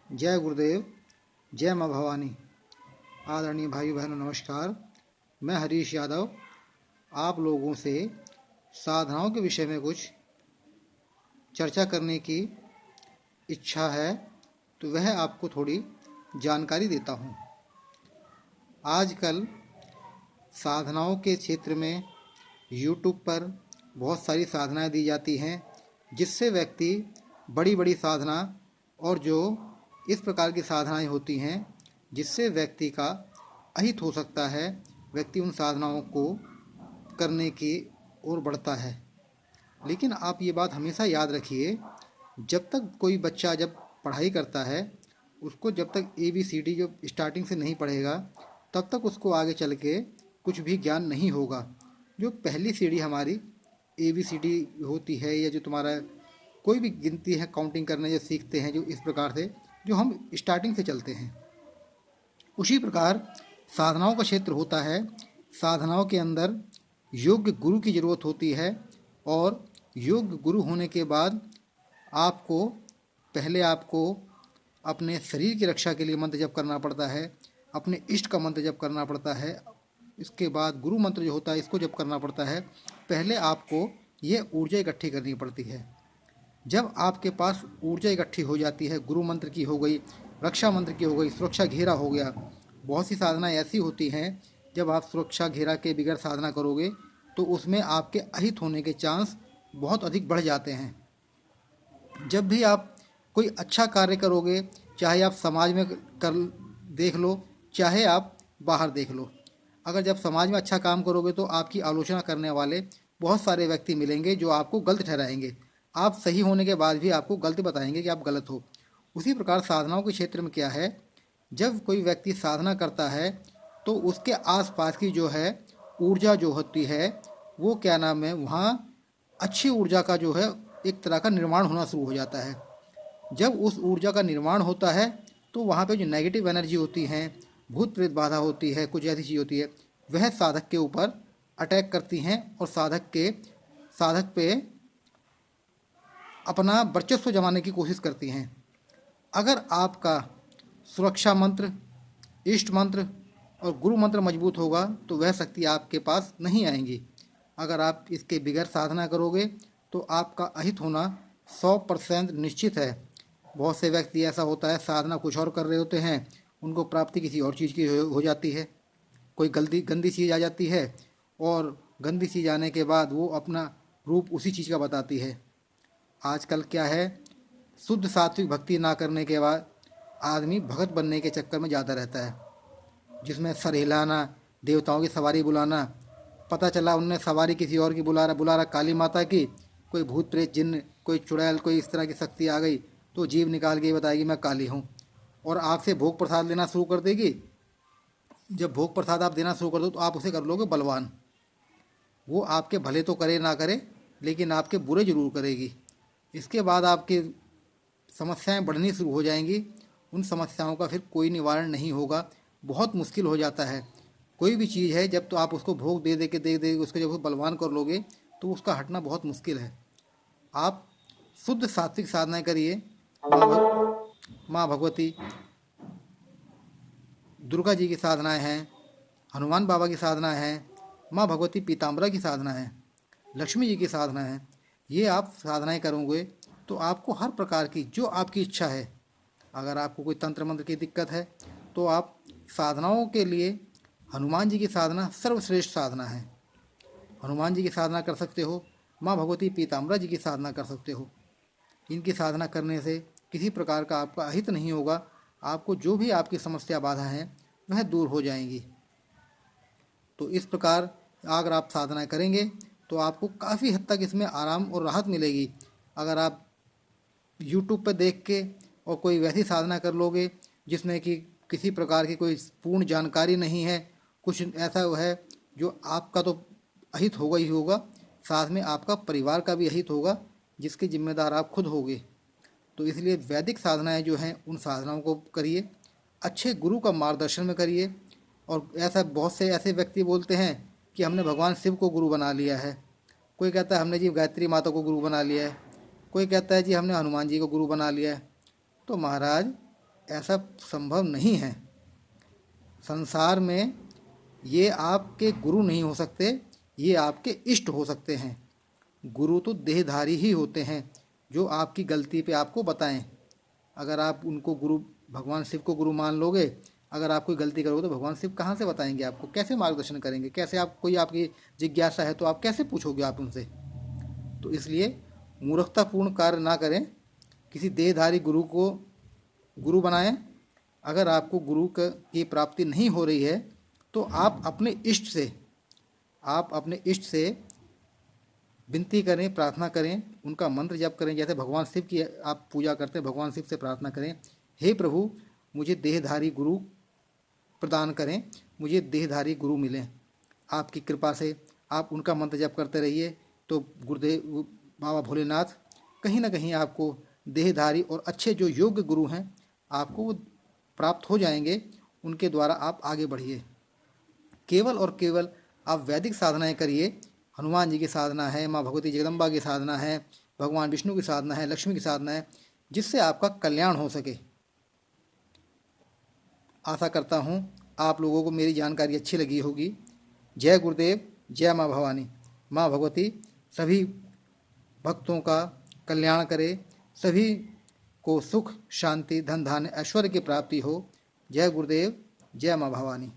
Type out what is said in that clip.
जय गुरुदेव, जय माँ भवानी। आदरणीय भाई बहनों नमस्कार। मैं हरीश यादव आप लोगों से साधनाओं के विषय में कुछ चर्चा करने की इच्छा है, तो वह आपको थोड़ी जानकारी देता हूँ। आजकल साधनाओं के क्षेत्र में यूट्यूब पर बहुत सारी साधनाएं दी जाती हैं, जिससे व्यक्ति बड़ी बड़ी साधना और जो इस प्रकार की साधनाएं होती हैं जिससे व्यक्ति का अहित हो सकता है, व्यक्ति उन साधनाओं को करने की ओर बढ़ता है। लेकिन आप ये बात हमेशा याद रखिए, जब तक कोई बच्चा जब पढ़ाई करता है, उसको जब तक ABCD जो स्टार्टिंग से नहीं पढ़ेगा, तब तक उसको आगे चल के कुछ भी ज्ञान नहीं होगा। जो पहली सीढ़ी हमारी ABCD होती है, या जो तुम्हारा कोई भी गिनती है, काउंटिंग करने जो सीखते हैं, जो इस प्रकार से जो हम स्टार्टिंग से चलते हैं, उसी प्रकार साधनाओं का क्षेत्र होता है। साधनाओं के अंदर योग्य गुरु की ज़रूरत होती है, और योग्य गुरु होने के बाद आपको अपने शरीर की रक्षा के लिए मंत्र जप करना पड़ता है, अपने इष्ट का मंत्र जप करना पड़ता है। इसके बाद गुरु मंत्र जो होता है, इसको जप करना पड़ता है। पहले आपको ये ऊर्जा इकट्ठी करनी पड़ती है। जब आपके पास ऊर्जा इकट्ठी हो जाती है, गुरु मंत्र की हो गई, रक्षा मंत्र की हो गई, सुरक्षा घेरा हो गया। बहुत सी साधनाएं ऐसी होती हैं, जब आप सुरक्षा घेरा के बगैर साधना करोगे तो उसमें आपके अहित होने के चांस बहुत अधिक बढ़ जाते हैं। जब भी आप कोई अच्छा कार्य करोगे, चाहे आप समाज में कर देख लो, चाहे आप बाहर देख लो, अगर जब समाज में अच्छा काम करोगे तो आपकी आलोचना करने वाले बहुत सारे व्यक्ति मिलेंगे जो आपको गलत ठहराएंगे। आप सही होने के बाद भी आपको गलत बताएंगे कि आप गलत हो। उसी प्रकार साधनाओं के क्षेत्र में क्या है, जब कोई व्यक्ति साधना करता है तो उसके आसपास की जो है ऊर्जा जो होती है, वो क्या नाम है, वहाँ अच्छी ऊर्जा का जो है एक तरह का निर्माण होना शुरू हो जाता है। जब उस ऊर्जा का निर्माण होता है तो वहाँ पे जो नेगेटिव एनर्जी होती हैं, भूत प्रेत बाधा होती है, कुछ ऐसी चीज़ होती है, वह साधक के ऊपर अटैक करती हैं और साधक पे अपना वर्चस्व जमाने की कोशिश करती हैं। अगर आपका सुरक्षा मंत्र, इष्ट मंत्र और गुरु मंत्र मजबूत होगा तो वह शक्ति आपके पास नहीं आएंगी। अगर आप इसके बगैर साधना करोगे तो आपका अहित होना 100% निश्चित है। बहुत से व्यक्ति ऐसा होता है, साधना कुछ और कर रहे होते हैं, उनको प्राप्ति किसी और चीज़ की हो जाती है। कोई गंदी चीज़ आ जाती है, और गंदी चीज़ आने के बाद वो अपना रूप उसी चीज़ का बताती है। आजकल क्या है, शुद्ध सात्विक भक्ति ना करने के बाद आदमी भगत बनने के चक्कर में ज़्यादा रहता है, जिसमें सर हिलाना, देवताओं की सवारी बुलाना। पता चला उनने सवारी किसी और की बुला रहा काली माता की, कोई भूत प्रेत जिन्न, कोई चुड़ैल, कोई इस तरह की शक्ति आ गई तो जीव निकाल के बताएगी मैं काली हूँ, और आपसे भोग प्रसाद लेना शुरू कर देगी। जब भोग प्रसाद आप देना शुरू कर दो तो आप उसे कर लोगे बलवान। वो आपके भले तो करे ना करे, लेकिन आपके बुरे जरूर करेगी। इसके बाद आपकी समस्याएं बढ़नी शुरू हो जाएंगी। उन समस्याओं का फिर कोई निवारण नहीं होगा, बहुत मुश्किल हो जाता है। कोई भी चीज़ है, जब तो आप उसको भोग दे उसको जब बलवान कर लोगे तो उसका हटना बहुत मुश्किल है। आप शुद्ध सात्विक साधनाएं करिए। माँ भगवती, दुर्गा जी की साधनाएं हैं, हनुमान बाबा की साधनाएं हैं, माँ भगवती पीताम्बरा की साधना है, लक्ष्मी जी की साधना है। ये आप साधनाएं करोगे तो आपको हर प्रकार की जो आपकी इच्छा है, अगर आपको कोई तंत्र मंत्र की दिक्कत है तो आप साधनाओं के लिए हनुमान जी की साधना सर्वश्रेष्ठ साधना है। हनुमान जी की साधना कर सकते हो, माँ भगवती पीताम्बरा जी की साधना कर सकते हो। इनकी साधना करने से किसी प्रकार का आपका अहित नहीं होगा। आपको जो भी आपकी समस्या बाधा हैं वह दूर हो जाएंगी। तो इस प्रकार अगर आप साधना करेंगे तो आपको काफ़ी हद तक इसमें आराम और राहत मिलेगी। अगर आप यूट्यूब पर देख के और कोई वैसी साधना कर लोगे जिसमें कि किसी प्रकार की कोई पूर्ण जानकारी नहीं है, कुछ ऐसा है जो आपका तो अहित होगा ही होगा, साथ में आपका परिवार का भी अहित होगा, जिसके जिम्मेदार आप खुद होगे। तो इसलिए वैदिक साधनाएं जो हैं उन साधनाओं को करिए, अच्छे गुरु का मार्गदर्शन में करिए। और ऐसा बहुत से ऐसे व्यक्ति बोलते हैं कि हमने भगवान शिव को गुरु बना लिया है, कोई कहता है हमने जी गायत्री माता को गुरु बना लिया है, कोई कहता है जी हमने हनुमान जी को गुरु बना लिया है। तो महाराज, ऐसा संभव नहीं है। संसार में ये आपके गुरु नहीं हो सकते, ये आपके इष्ट हो सकते हैं। गुरु तो देहधारी ही होते हैं जो आपकी गलती पे आपको बताएं। अगर आप उनको गुरु, भगवान शिव को गुरु मान लोगे, अगर आप कोई गलती करोगे तो भगवान शिव कहाँ से बताएंगे आपको, कैसे मार्गदर्शन करेंगे, कैसे आप, कोई आपकी जिज्ञासा है तो आप कैसे पूछोगे आप उनसे। तो इसलिए मूर्खतापूर्ण कार्य ना करें, किसी देहधारी गुरु को गुरु बनाएं। अगर आपको गुरु की प्राप्ति नहीं हो रही है तो आप अपने इष्ट से विनती करें, प्रार्थना करें, उनका मंत्र जप करें। जैसे भगवान शिव की आप पूजा करते हैं, भगवान शिव से प्रार्थना करें, हे प्रभु मुझे देहधारी गुरु प्रदान करें, मुझे देहधारी गुरु मिलें। आपकी कृपा से आप उनका मंत्र जप करते रहिए तो गुरुदेव बाबा भोलेनाथ कहीं ना कहीं आपको देहधारी और अच्छे जो योग्य गुरु हैं आपको वो प्राप्त हो जाएंगे। उनके द्वारा आप आगे बढ़िए। केवल और केवल आप वैदिक साधनाएं करिए। हनुमान जी की साधना है, माँ भगवती जगदम्बा की साधना है, भगवान विष्णु की साधना है, लक्ष्मी की साधना है, जिससे आपका कल्याण हो सके। आशा करता हूँ आप लोगों को मेरी जानकारी अच्छी लगी होगी। जय गुरुदेव, जय माँ भवानी। माँ भगवती सभी भक्तों का कल्याण करे, सभी को सुख शांति धन धान्य ऐश्वर्य की प्राप्ति हो। जय गुरुदेव, जय माँ भवानी।